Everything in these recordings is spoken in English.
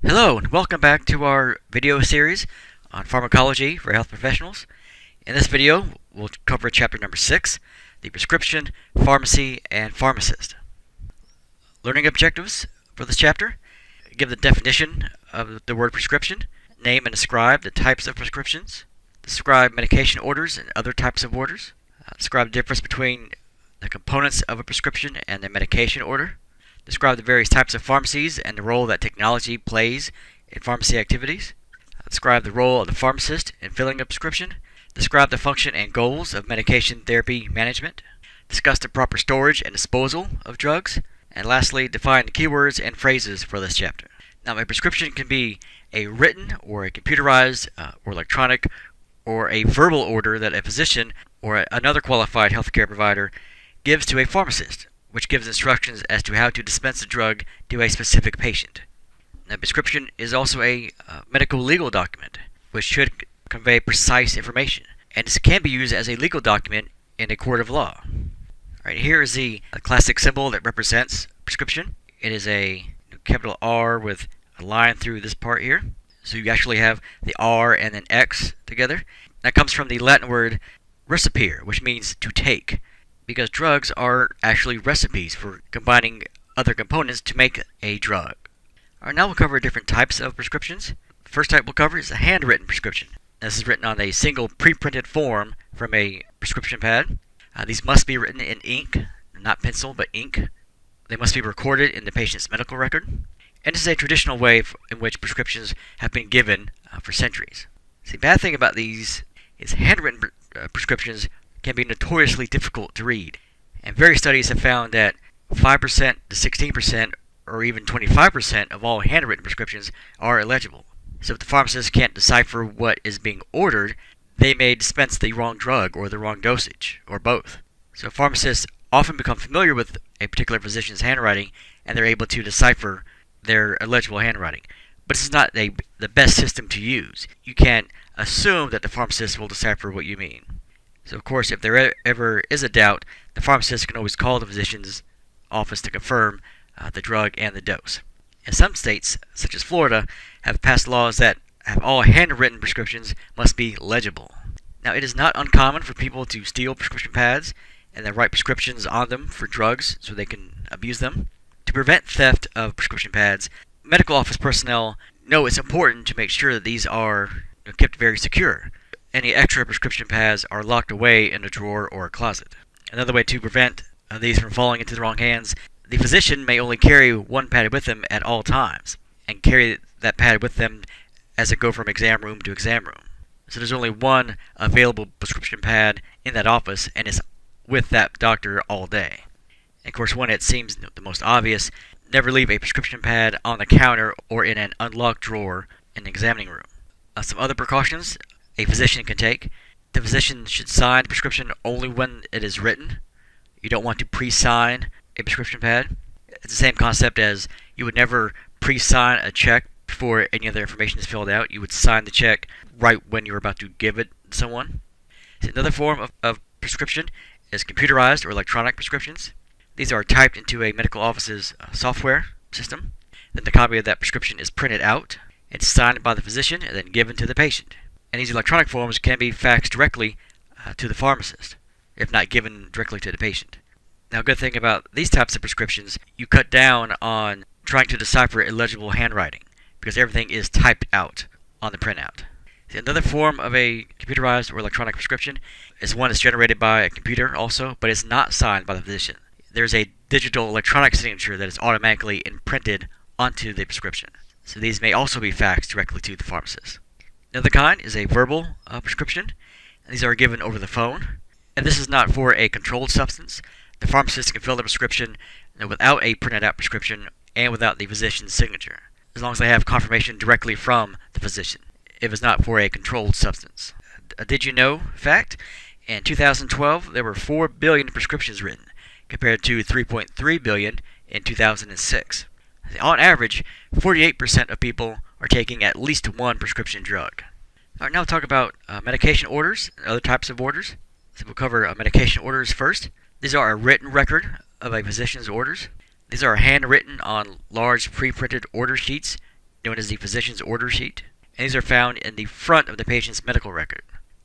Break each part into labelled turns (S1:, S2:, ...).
S1: Hello and welcome back to our video series on pharmacology for health professionals. In this video, we'll cover chapter number 6, the prescription, pharmacy, and pharmacist. Learning objectives for this chapter: give the definition of the word prescription, name and describe the types of prescriptions, describe medication orders and other types of orders, describe the difference between the components of a prescription and a medication order, describe the various types of pharmacies and the role that technology plays in pharmacy activities. Describe the role of the pharmacist in filling a prescription. Describe the function and goals of medication therapy management. Discuss the proper storage and disposal of drugs. And lastly, define the keywords and phrases for this chapter. Now, a prescription can be a written or a computerized or electronic or a verbal order that a physician or another qualified healthcare provider gives to a pharmacist, which gives instructions as to how to dispense a drug to a specific patient. A prescription is also a medical legal document, which should convey precise information, and this can be used as a legal document in a court of law. Right, here is the classic symbol that represents prescription. It is a capital R with a line through this part here. So you actually have the R and then X together. That comes from the Latin word recipere, which means to take, because drugs are actually recipes for combining other components to make a drug. Alright, now we'll cover different types of prescriptions. The first type we'll cover is a handwritten prescription. This is written on a single pre-printed form from a prescription pad. These must be written in ink, not pencil, but ink. They must be recorded in the patient's medical record. And this is a traditional way in which prescriptions have been given for centuries. The bad thing about these is handwritten prescriptions can be notoriously difficult to read. And various studies have found that 5% to 16% or even 25% of all handwritten prescriptions are illegible. So if the pharmacist can't decipher what is being ordered, they may dispense the wrong drug or the wrong dosage, or both. So pharmacists often become familiar with a particular physician's handwriting, and they're able to decipher their illegible handwriting. But this is not the best system to use. You can't assume that the pharmacist will decipher what you mean. So of course, if there ever is a doubt, the pharmacist can always call the physician's office to confirm the drug and the dose. And some states, such as Florida, have passed laws that have all handwritten prescriptions must be legible. Now, it is not uncommon for people to steal prescription pads and then write prescriptions on them for drugs so they can abuse them. To prevent theft of prescription pads, medical office personnel know it's important to make sure that these are kept very secure. Any extra prescription pads are locked away in a drawer or a closet. Another way to prevent these from falling into the wrong hands: the physician may only carry one pad with them at all times, and carry that pad with them as they go from exam room to exam room. So there's only one available prescription pad in that office, and it's with that doctor all day. And of course, when it seems the most obvious, never leave a prescription pad on the counter or in an unlocked drawer in the examining room. Some other precautions a physician can take: the physician should sign the prescription only when it is written. You don't want to pre-sign a prescription pad. It's the same concept as you would never pre-sign a check before any other information is filled out. You would sign the check right when you're about to give it to someone. Another form of prescription is computerized or electronic prescriptions. These are typed into a medical office's software system. Then the copy of that prescription is printed out. It's signed by the physician and then given to the patient. And these electronic forms can be faxed directly to the pharmacist, if not given directly to the patient. Now, a good thing about these types of prescriptions, you cut down on trying to decipher illegible handwriting, because everything is typed out on the printout. Another form of a computerized or electronic prescription is one that's generated by a computer also, but it's not signed by the physician. There's a digital electronic signature that is automatically imprinted onto the prescription. So these may also be faxed directly to the pharmacist. Another kind is a verbal prescription. These are given over the phone, and this is not for a controlled substance. The pharmacist can fill the prescription without a printed out prescription and without the physician's signature, as long as they have confirmation directly from the physician, if it's not for a controlled substance. A did you know fact: in 2012, there were 4 billion prescriptions written, compared to 3.3 billion in 2006. On average, 48% of people are taking at least one prescription drug. All right, now we'll talk about medication orders and other types of orders. So we'll cover medication orders first. These are a written record of a physician's orders. These are handwritten on large pre-printed order sheets known as the physician's order sheet, and these are found in the front of the patient's medical record.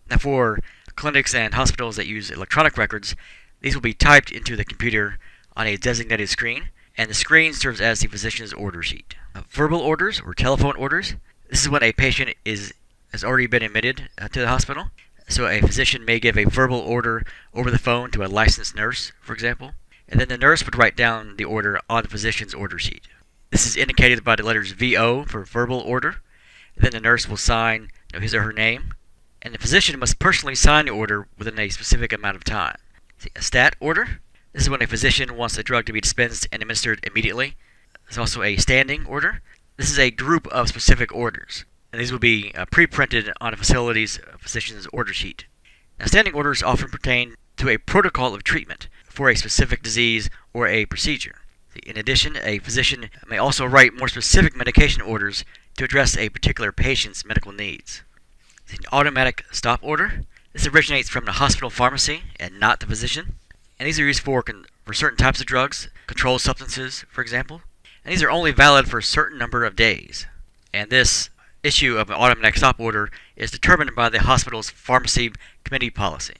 S1: Now, for clinics and hospitals that use electronic records, these will be typed into the computer on a designated screen, and the screen serves as the physician's order sheet. Verbal orders or telephone orders. This is when a patient has already been admitted to the hospital. So a physician may give a verbal order over the phone to a licensed nurse, for example, and then the nurse would write down the order on the physician's order sheet. This is indicated by the letters VO for verbal order. And then the nurse will sign his or her name, and the physician must personally sign the order within a specific amount of time. See, a stat order. This is when a physician wants a drug to be dispensed and administered immediately. There's also a standing order. This is a group of specific orders, and these will be pre-printed on a facility's physician's order sheet. Now, standing orders often pertain to a protocol of treatment for a specific disease or a procedure. In addition, a physician may also write more specific medication orders to address a particular patient's medical needs. An automatic stop order. This originates from the hospital pharmacy and not the physician, and these are used for certain types of drugs, controlled substances, for example, and these are only valid for a certain number of days. And this issue of an automatic stop order is determined by the hospital's pharmacy committee policy.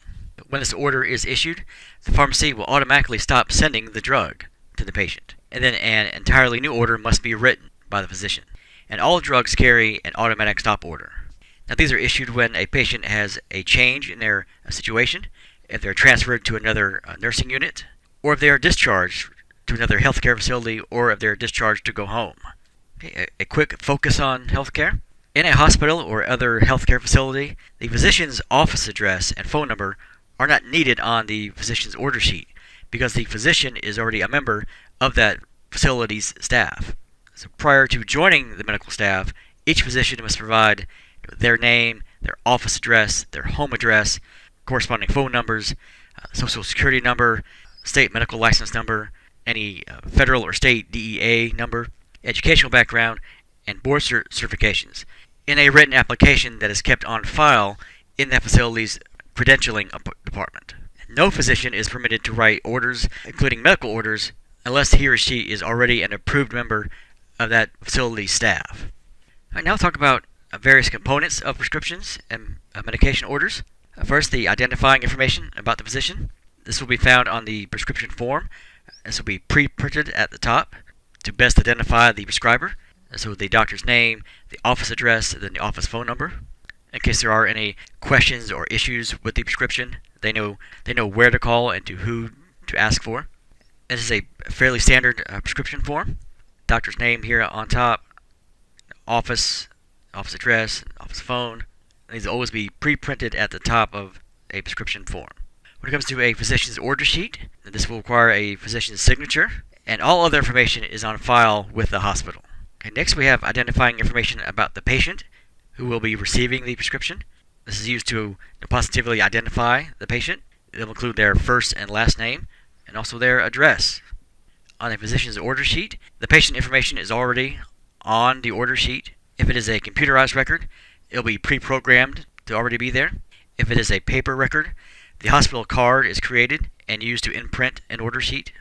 S1: When this order is issued, the pharmacy will automatically stop sending the drug to the patient, and then an entirely new order must be written by the physician. And all drugs carry an automatic stop order. Now, these are issued when a patient has a change in their situation, if they're transferred to another nursing unit, or if they are discharged to another healthcare facility, or if they're discharged to go home. Okay, a quick focus on healthcare. In a hospital or other healthcare facility, the physician's office address and phone number are not needed on the physician's order sheet because the physician is already a member of that facility's staff. So prior to joining the medical staff, each physician must provide their name, their office address, their home address, corresponding phone numbers, social security number, state medical license number, any federal or state DEA number, educational background, and board certifications in a written application that is kept on file in that facility's credentialing department. No physician is permitted to write orders, including medical orders, unless he or she is already an approved member of that facility's staff. All right, now we'll talk about various components of prescriptions and medication orders. First, the identifying information about the physician. This will be found on the prescription form. This will be pre-printed at the top to best identify the prescriber. So the doctor's name, the office address, and then the office phone number. In case there are any questions or issues with the prescription, they know where to call and to who to ask for. This is a fairly standard prescription form. Doctor's name here on top, office address, office phone. These will always be pre-printed at the top of a prescription form. When it comes to a physician's order sheet, this will require a physician's signature, and all other information is on file with the hospital. Okay, next we have identifying information about the patient who will be receiving the prescription. This is used to positively identify the patient. It will include their first and last name, and also their address. On a physician's order sheet, the patient information is already on the order sheet. If it is a computerized record, it will be pre-programmed to already be there. If it is a paper record, the hospital card is created and used to imprint an order sheet.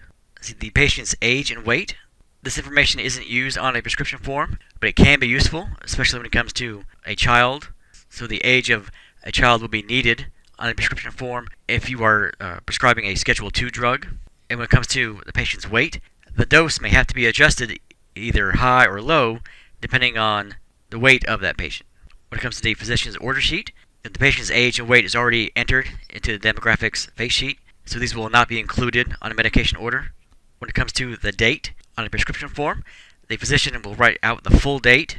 S1: See, the patient's age and weight. This information isn't used on a prescription form, but it can be useful, especially when it comes to a child. So the age of a child will be needed on a prescription form if you are prescribing a Schedule II drug. And when it comes to the patient's weight, the dose may have to be adjusted either high or low, depending on the weight of that patient. When it comes to the physician's order sheet, if the patient's age and weight is already entered into the demographics face sheet, so these will not be included on a medication order. When it comes to the date on a prescription form, the physician will write out the full date.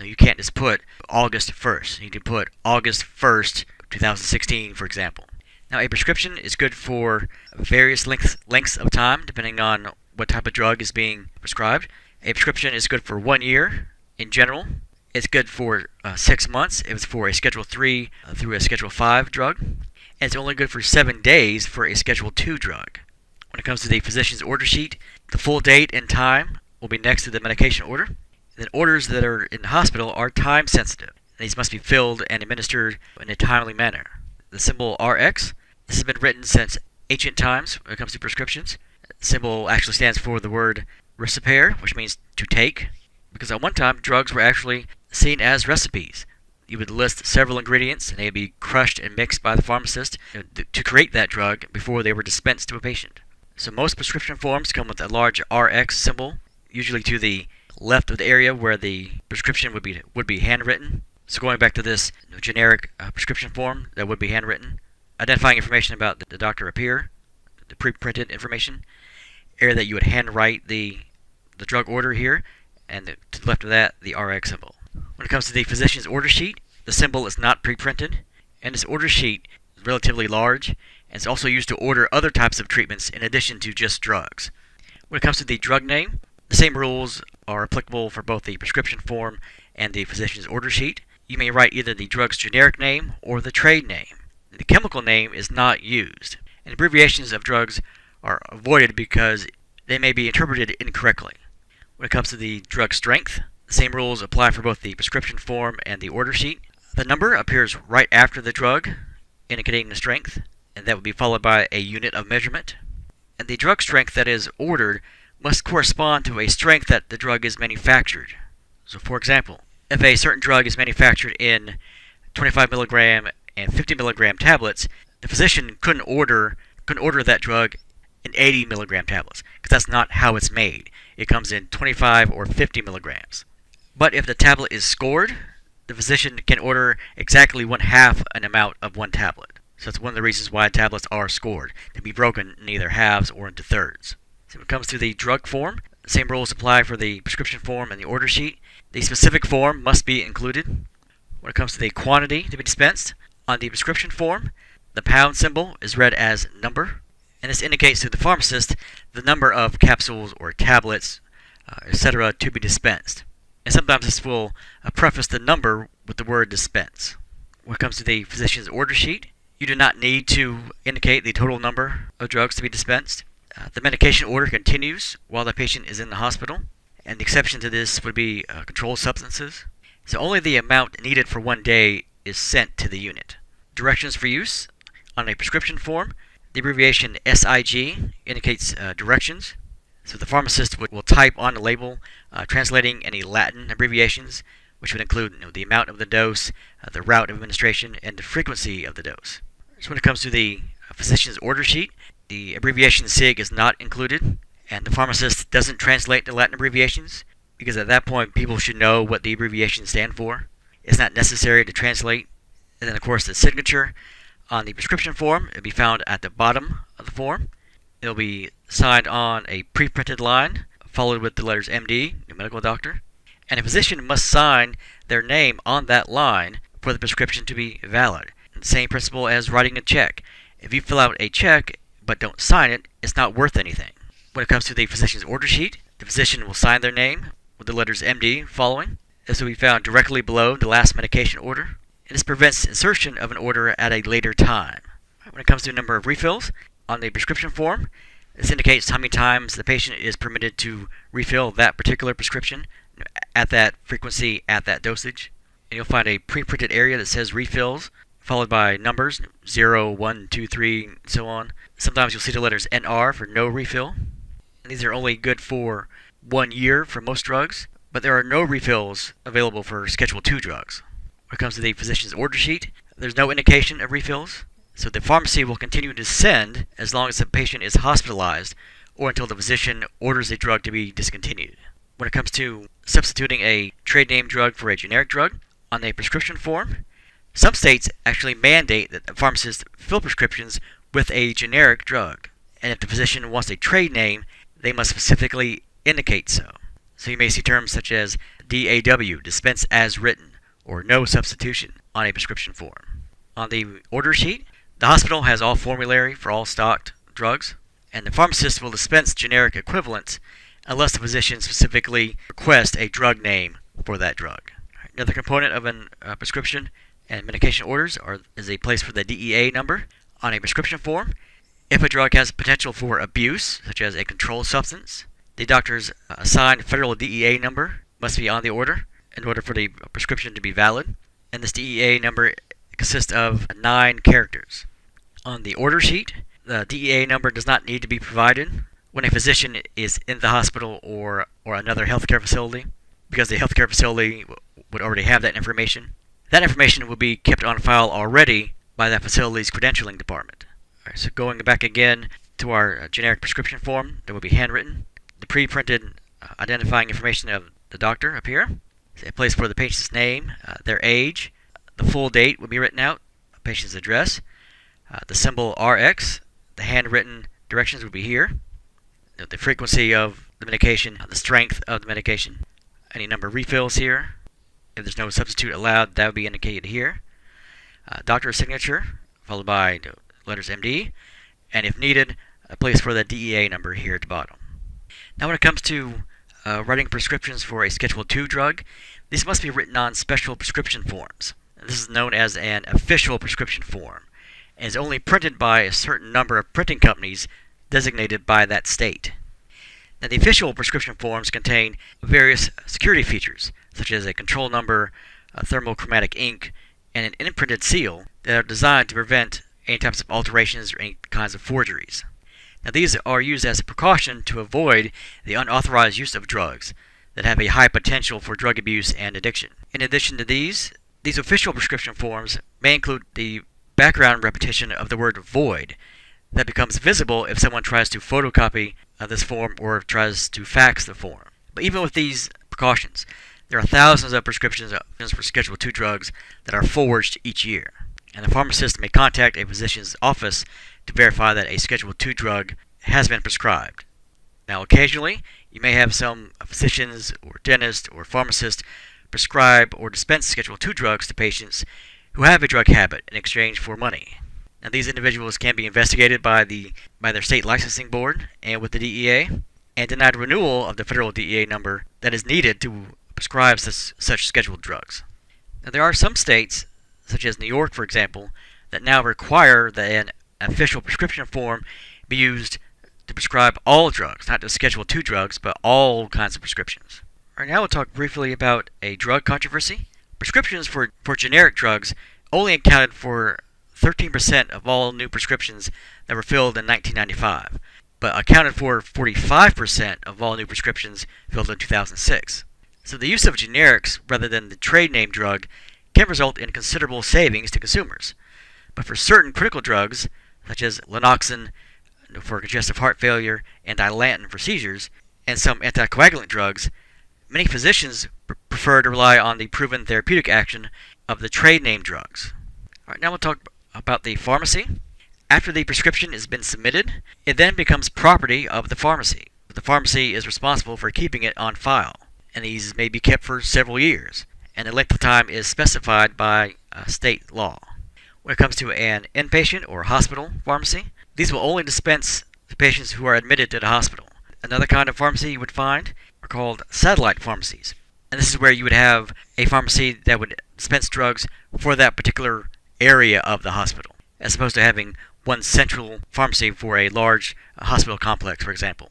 S1: Now, you can't just put August 1st. You can put August 1st, 2016, for example. Now, a prescription is good for various lengths of time, depending on what type of drug is being prescribed. A prescription is good for 1 year in general. It's good for 6 months if it's for a Schedule III through a Schedule V drug. And it's only good for 7 days for a Schedule II drug. When it comes to the physician's order sheet, the full date and time will be next to the medication order. And then orders that are in the hospital are time sensitive. These must be filled and administered in a timely manner. The symbol RX, this has been written since ancient times when it comes to prescriptions. The symbol actually stands for the word recipere, which means to take. because at one time drugs were actually seen as recipes. You would list several ingredients and they'd be crushed and mixed by the pharmacist to create that drug before they were dispensed to a patient. So most prescription forms come with a large RX symbol, usually to the left of the area where the prescription would be handwritten. So going back to this generic prescription form that would be handwritten, identifying information about the doctor appear, the pre-printed information, area that you would handwrite the drug order here, and to the left of that, the RX symbol. When it comes to the physician's order sheet, the symbol is not pre-printed, and this order sheet is relatively large, and it's also used to order other types of treatments in addition to just drugs. When it comes to the drug name, the same rules are applicable for both the prescription form and the physician's order sheet. You may write either the drug's generic name or the trade name. The chemical name is not used, and abbreviations of drugs are avoided because they may be interpreted incorrectly. When it comes to the drug strength, the same rules apply for both the prescription form and the order sheet. The number appears right after the drug, indicating the strength, and that would be followed by a unit of measurement. And the drug strength that is ordered must correspond to a strength that the drug is manufactured. So for example, if a certain drug is manufactured in 25 milligram and 50 milligram tablets, the physician couldn't order that drug in 80 milligram tablets, because that's not how it's made. It comes in 25 or 50 milligrams. But if the tablet is scored, the physician can order exactly 1/2 an amount of one tablet. So that's one of the reasons why tablets are scored, to be broken in either halves or into thirds. So when it comes to the drug form, the same rules apply for the prescription form and the order sheet. The specific form must be included. When it comes to the quantity to be dispensed, on the prescription form, the pound symbol is read as number, and this indicates to the pharmacist the number of capsules or tablets, etc. to be dispensed. And sometimes this will preface the number with the word dispense. When it comes to the physician's order sheet, you do not need to indicate the total number of drugs to be dispensed. The medication order continues while the patient is in the hospital, and the exception to this would be controlled substances. So only the amount needed for one day is sent to the unit. Directions for use. On a prescription form, the abbreviation SIG indicates directions. So the pharmacist will type on the label, translating any Latin abbreviations, which would include the amount of the dose, the route of administration, and the frequency of the dose. So when it comes to the physician's order sheet, the abbreviation SIG is not included, and the pharmacist doesn't translate the Latin abbreviations, because at that point people should know what the abbreviations stand for. It's not necessary to translate. And then of course the signature on the prescription form will be found at the bottom of the form. It'll be signed on a pre-printed line, followed with the letters MD, your medical doctor. And a physician must sign their name on that line for the prescription to be valid. And the same principle as writing a check. If you fill out a check but don't sign it, it's not worth anything. When it comes to the physician's order sheet, the physician will sign their name with the letters MD following. This will be found directly below the last medication order. And this prevents insertion of an order at a later time. When it comes to the number of refills, on the prescription form, this indicates how many times the patient is permitted to refill that particular prescription at that frequency, at that dosage. And you'll find a pre-printed area that says refills, followed by numbers, 0, 1, 2, 3, and so on. Sometimes you'll see the letters NR for no refill. And these are only good for 1 year for most drugs, but there are no refills available for Schedule II drugs. When it comes to the physician's order sheet, there's no indication of refills, so the pharmacy will continue to send as long as the patient is hospitalized or until the physician orders a drug to be discontinued. When it comes to substituting a trade name drug for a generic drug, on a prescription form, some states actually mandate that the pharmacist fill prescriptions with a generic drug, and if the physician wants a trade name, they must specifically indicate so. So you may see terms such as DAW, dispense as written, or no substitution on a prescription form. On the order sheet, the hospital has all formulary for all stocked drugs, and the pharmacist will dispense generic equivalents unless the physician specifically requests a drug name for that drug. Another component of a prescription and medication orders is a place for the DEA number. On a prescription form, if a drug has potential for abuse, such as a controlled substance, the doctor's assigned federal DEA number must be on the order in order for the prescription to be valid, and this DEA number consists of 9 characters. On the order sheet, the DEA number does not need to be provided when a physician is in the hospital or another healthcare facility, because the healthcare facility would already have that information. That information will be kept on file already by that facility's credentialing department. All right, so going back again to our generic prescription form that will be handwritten, the pre-printed identifying information of the doctor up here, a place for the patient's name, their age, the full date will be written out, a patient's address, the symbol RX, the handwritten directions will be here, the frequency of the medication, the strength of the medication, any number of refills here. If there's no substitute allowed, that will be indicated here. Doctor's signature, followed by the letters MD, and if needed, a place for the DEA number here at the bottom. Now when it comes to writing prescriptions for a Schedule II drug, these must be written on special prescription forms. This is known as an official prescription form, and is only printed by a certain number of printing companies designated by that state. Now the official prescription forms contain various security features, such as a control number, a thermochromatic ink, and an imprinted seal that are designed to prevent any types of alterations or any kinds of forgeries. Now these are used as a precaution to avoid the unauthorized use of drugs that have a high potential for drug abuse and addiction. In addition to these official prescription forms may include the background repetition of the word void that becomes visible if someone tries to photocopy this form or tries to fax the form. But even with these precautions, there are thousands of prescriptions for Schedule II drugs that are forged each year, and the pharmacist may contact a physician's office to verify that a Schedule II drug has been prescribed. Now occasionally, you may have some physicians or dentists or pharmacists prescribe or dispense Schedule II drugs to patients who have a drug habit in exchange for money. Now these individuals can be investigated by their state licensing board and with the DEA, and denied renewal of the federal DEA number that is needed to prescribe such scheduled drugs. Now there are some states, such as New York for example, that now require that an official prescription form be used to prescribe all drugs, not just Schedule II drugs, but all kinds of prescriptions. All right, now we'll talk briefly about a drug controversy. Prescriptions for generic drugs only accounted for 13% of all new prescriptions that were filled in 1995, but accounted for 45% of all new prescriptions filled in 2006. So the use of generics rather than the trade name drug can result in considerable savings to consumers. But for certain critical drugs, such as Lanoxin for congestive heart failure and Dilantin for seizures, and some anticoagulant drugs, many physicians prefer to rely on the proven therapeutic action of the trade name drugs. All right, now we'll talk about the pharmacy. After the prescription has been submitted, it then becomes property of the pharmacy. The pharmacy is responsible for keeping it on file, and these may be kept for several years, and the length of time is specified by state law. When it comes to an inpatient or hospital pharmacy, these will only dispense to patients who are admitted to the hospital. Another kind of pharmacy you would find are called satellite pharmacies, and this is where you would have a pharmacy that would dispense drugs for that particular area of the hospital, as opposed to having one central pharmacy for a large hospital complex, for example.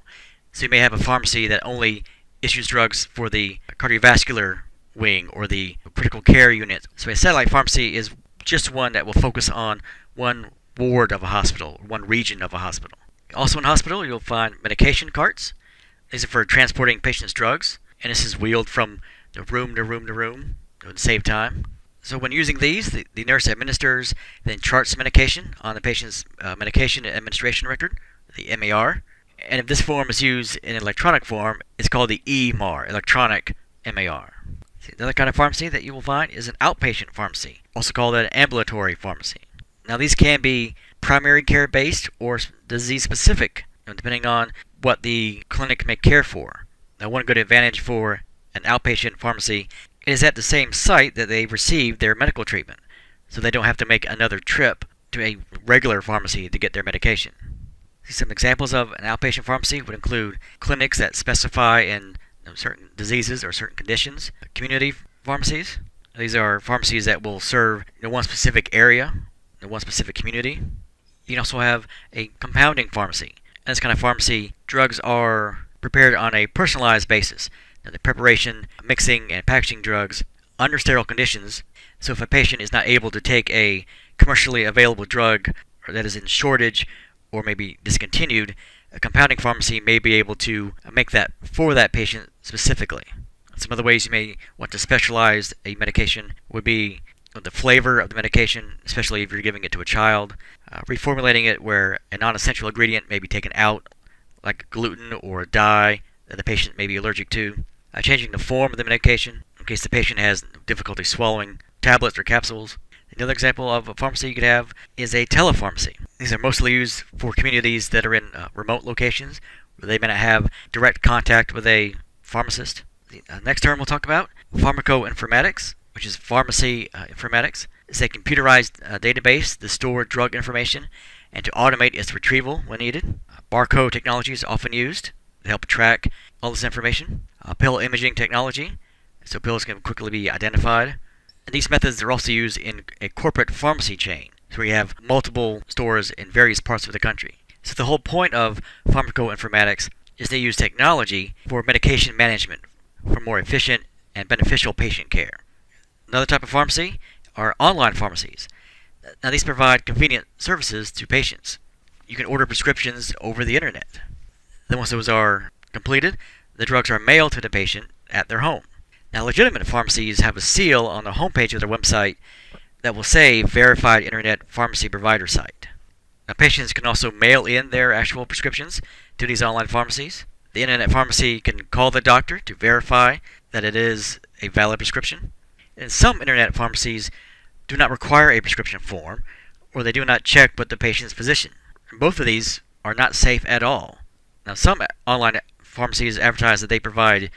S1: So you may have a pharmacy that only issues drugs for the cardiovascular wing or the critical care unit. So a satellite pharmacy is just one that will focus on one ward of a hospital, one region of a hospital. Also in hospital, you'll find medication carts. These are for transporting patients' drugs, and this is wheeled from the room to room to room to save time. So when using these, the nurse administers, then charts medication on the patient's medication administration record, the MAR. And if this form is used in electronic form, it's called the EMAR, electronic MAR. The other kind of pharmacy that you will find is an outpatient pharmacy, also called an ambulatory pharmacy. Now these can be primary care based or disease specific, depending on what the clinic may care for. Now one good advantage for an outpatient pharmacy is at the same site that they receive their medical treatment, so they don't have to make another trip to a regular pharmacy to get their medication. Some examples of an outpatient pharmacy would include clinics that specify in certain diseases or certain conditions, community pharmacies. These are pharmacies that will serve one specific area, one specific community. You can also have a compounding pharmacy. In this kind of pharmacy, drugs are prepared on a personalized basis. The preparation, mixing, and packaging drugs under sterile conditions. So if a patient is not able to take a commercially available drug that is in shortage or maybe discontinued, a compounding pharmacy may be able to make that for that patient specifically. Some other ways you may want to specialize a medication would be the flavor of the medication, especially if you're giving it to a child, reformulating it where a non-essential ingredient may be taken out, like gluten or a dye that the patient may be allergic to, changing the form of the medication in case the patient has difficulty swallowing tablets or capsules. Another example of a pharmacy you could have is a telepharmacy. These are mostly used for communities that are in remote locations where they may not have direct contact with a pharmacist. The next term we'll talk about, pharmacoinformatics, which is pharmacy informatics. It's a computerized database to store drug information and to automate its retrieval when needed. Barcode technology is often used to help track all this information. Pill imaging technology, so pills can quickly be identified. And these methods are also used in a corporate pharmacy chain, so we have multiple stores in various parts of the country. So the whole point of pharmacoinformatics is they use technology for medication management for more efficient and beneficial patient care. Another type of pharmacy are online pharmacies. Now these provide convenient services to patients. You can order prescriptions over the internet. Then once those are completed, the drugs are mailed to the patient at their home. Now legitimate pharmacies have a seal on the homepage of their website that will say Verified Internet Pharmacy Provider Site. Now patients can also mail in their actual prescriptions to these online pharmacies. The internet pharmacy can call the doctor to verify that it is a valid prescription. And some internet pharmacies do not require a prescription form, or they do not check with the patient's physician. Both of these are not safe at all. Now some online pharmacies advertise that they provide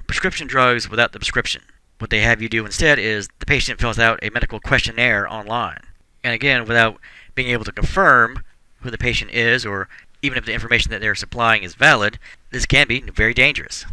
S1: prescription drugs without the prescription. What they have you do instead is the patient fills out a medical questionnaire online. And again, without being able to confirm who the patient is or even if the information that they're supplying is valid, this can be very dangerous.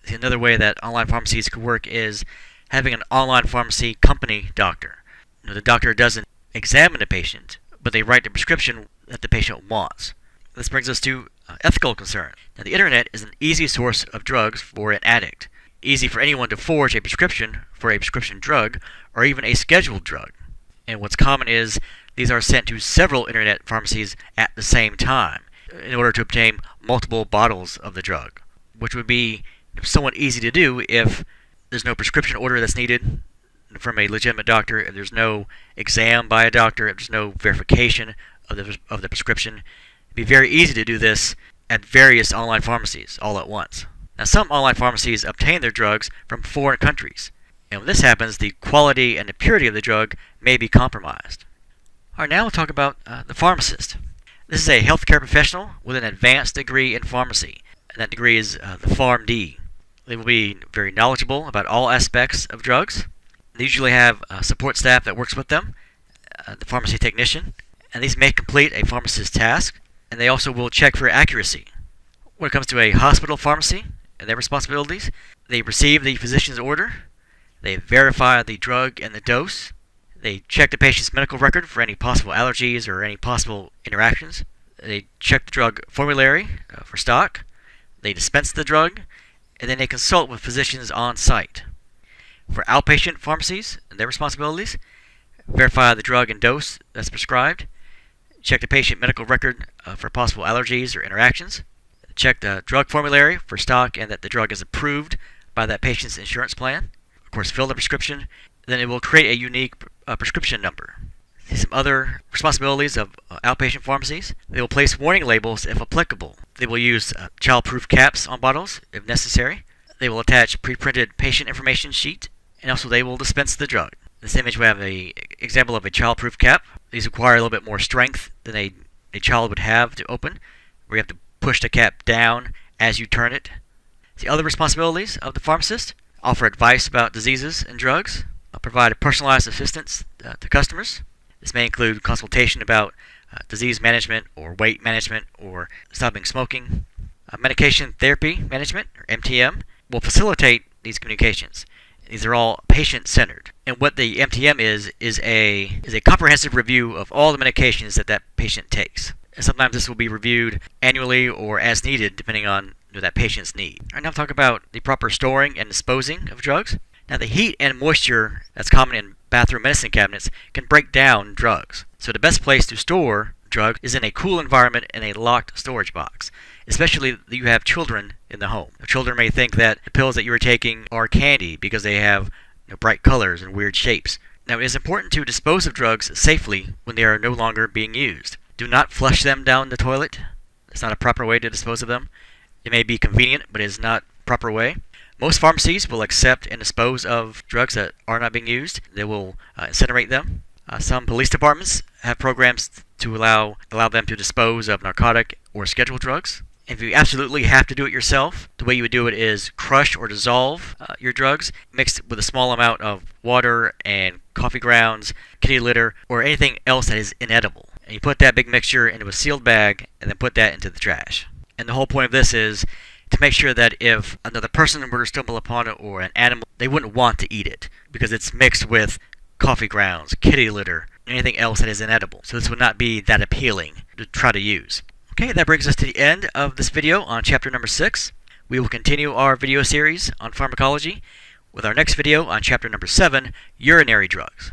S1: Another way that online pharmacies could work is having an online pharmacy company doctor. The doctor doesn't examine the patient, but they write the prescription that the patient wants. This brings us to ethical concern. Now, the internet is an easy source of drugs for an addict. Easy for anyone to forge a prescription for a prescription drug or even a scheduled drug. And what's common is these are sent to several internet pharmacies at the same time in order to obtain multiple bottles of the drug, which would be somewhat easy to do if there's no prescription order that's needed from a legitimate doctor, if there's no exam by a doctor, if there's no verification of the prescription. It'd be very easy to do this at various online pharmacies all at once. Now, some online pharmacies obtain their drugs from foreign countries, and when this happens, the quality and the purity of the drug may be compromised. All right, now we'll talk about the pharmacist. This is a healthcare professional with an advanced degree in pharmacy, and that degree is the PharmD. They will be very knowledgeable about all aspects of drugs. They usually have support staff that works with them, the pharmacy technician, and these may complete a pharmacist's task, and they also will check for accuracy. When it comes to a hospital pharmacy and their responsibilities, they receive the physician's order, they verify the drug and the dose, they check the patient's medical record for any possible allergies or any possible interactions, they check the drug formulary for stock, they dispense the drug, and then they consult with physicians on site. For outpatient pharmacies and their responsibilities, verify the drug and dose that's prescribed, check the patient medical record for possible allergies or interactions, check the drug formulary for stock and that the drug is approved by that patient's insurance plan, of course fill the prescription, then it will create a unique prescription number. Some other responsibilities of outpatient pharmacies, they will place warning labels if applicable. They will use child-proof caps on bottles if necessary. They will attach pre-printed patient information sheet, and also they will dispense the drug. In this image we have an example of a child-proof cap. These require a little bit more strength than a child would have to open, where you have to push the cap down as you turn it. The other responsibilities of the pharmacist, offer advice about diseases and drugs, provide personalized assistance to customers. This may include consultation about disease management or weight management or stopping smoking. Medication therapy management, or MTM, will facilitate these communications. These are all patient-centered. And what the MTM is a comprehensive review of all the medications that patient takes. And sometimes this will be reviewed annually or as needed, depending on that patient's need. All right, now we'll talk about the proper storing and disposing of drugs. Now, the heat and moisture that's common in bathroom medicine cabinets can break down drugs. So the best place to store drug is in a cool environment in a locked storage box, especially if you have children in the home. Children may think that the pills that you are taking are candy because they have bright colors and weird shapes. Now, it is important to dispose of drugs safely when they are no longer being used. Do not flush them down the toilet. It's not a proper way to dispose of them. It may be convenient, but it is not a proper way. Most pharmacies will accept and dispose of drugs that are not being used. They will incinerate them. Some police departments have programs to allow them to dispose of narcotic or scheduled drugs. If you absolutely have to do it yourself, the way you would do it is crush or dissolve your drugs, mixed with a small amount of water and coffee grounds, kitty litter, or anything else that is inedible. And you put that big mixture into a sealed bag and then put that into the trash. And the whole point of this is to make sure that if another person were to stumble upon it or an animal, they wouldn't want to eat it because it's mixed with coffee grounds, kitty litter, anything else that is inedible. So this would not be that appealing to try to use. Okay, that brings us to the end of this video on chapter number 6. We will continue our video series on pharmacology with our next video on chapter number 7, urinary drugs.